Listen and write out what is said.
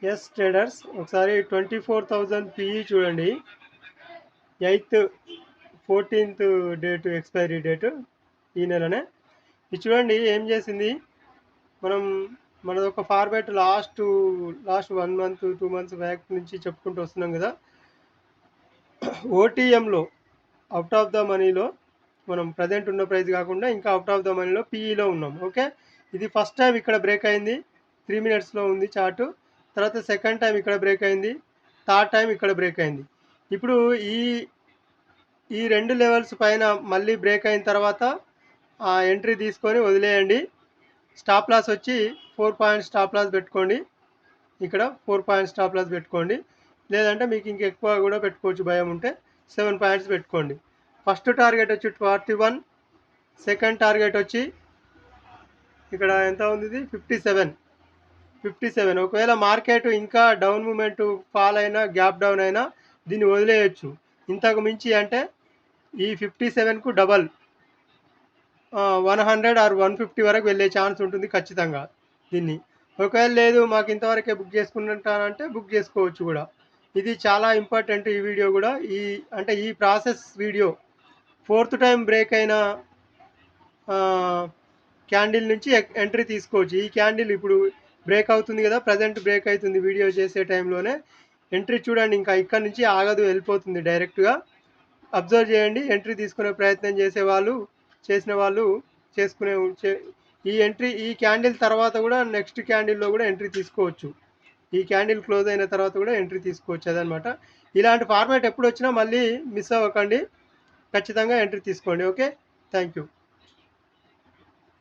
Yes traders, ఒకసారి 24,000 PE చూడండి. 8th 14th date expiry date ఈ నెలనే. ఇది చూడండి ఏం చేసింది. మనం మనది ఒక format last 1 month 2 months back నుంచి చెప్పుకుంటూ వస్తున్నాం కదా. ఓటీఎంలో అవుట్ ఆఫ్ ద మనీలో మనం ప్రజెంట్ ఉన్న ప్రైస్ కాకుండా ఇంకా అవుట్ ఆఫ్ ద మనీలో పీఈలో ఉన్నాం. ఓకే, ఇది ఫస్ట్ టైం ఇక్కడ బ్రేక్ అయింది. 3 minutesలో ఉంది చార్టు. తర్వాత సెకండ్ టైం ఇక్కడ బ్రేక్ అయింది. థర్డ్ టైం ఇక్కడ బ్రేక్ అయింది. ఇప్పుడు ఈ ఈ 2 లెవెల్స్ పైన మళ్ళీ బ్రేక్ అయిన తర్వాత ఎంట్రీ తీసుకొని వదిలేయండి. స్టాప్ లాస్ వచ్చి 4 పాయింట్ స్టాప్ లాస్ పెట్టుకోండి. ఇక్కడ 4 పాయింట్ స్టాప్ లాస్ పెట్టుకోండి. లేదంటే మీకు ఇంకెక్కువ కూడా పెట్టుకోవచ్చు, భయం ఉంటే 7 పాయింట్స్ పెట్టుకోండి. ఫస్ట్ టార్గెట్ వచ్చి 41, సెకండ్ టార్గెట్ వచ్చి ఇక్కడ ఎంత ఉంది, 57. ఒకవేళ మార్కెట్ ఇంకా డౌన్ మూమెంట్ ఫాల్ అయినా గ్యాప్ డౌన్ అయినా దీన్ని వదిలేయచ్చు. ఇంతకు మించి అంటే ఈ 57కు డబల్ 100 ఆర్ 150 వరకు వెళ్ళే ఛాన్స్ ఉంటుంది ఖచ్చితంగా దీన్ని. ఒకవేళ లేదు మాకు ఇంతవరకే బుక్ చేసుకుంటానంటే బుక్ చేసుకోవచ్చు కూడా. ఇది చాలా ఇంపార్టెంట్ ఈ వీడియో కూడా. ఈ process video 4th time break అయిన క్యాండిల్ నుంచి ఎంట్రీ తీసుకోవచ్చు. ఈ క్యాండిల్ ఇప్పుడు బ్రేక్ అవుతుంది కదా, ప్రజెంట్ బ్రేక్ అవుతుంది వీడియో చేసే టైంలోనే. ఎంట్రీ చూడండి, ఇంకా ఇక్కడ నుంచి ఆగదు, వెళ్ళిపోతుంది డైరెక్ట్గా. అబ్జర్వ్ చేయండి. ఎంట్రీ తీసుకునే ప్రయత్నం చేసిన వాళ్ళు చేసుకునే ఈ క్యాండిల్ తర్వాత కూడా నెక్స్ట్ క్యాండిల్లో కూడా ఎంట్రీ తీసుకోవచ్చు. ఈ క్యాండిల్ క్లోజ్ అయిన తర్వాత కూడా ఎంట్రీ తీసుకోవచ్చు. అదనమాట. ఇలాంటి ఫార్మాట్ ఎప్పుడు వచ్చినా మళ్ళీ మిస్ అవ్వకండి, ఖచ్చితంగా ఎంట్రీ తీసుకోండి. Okay, thank you.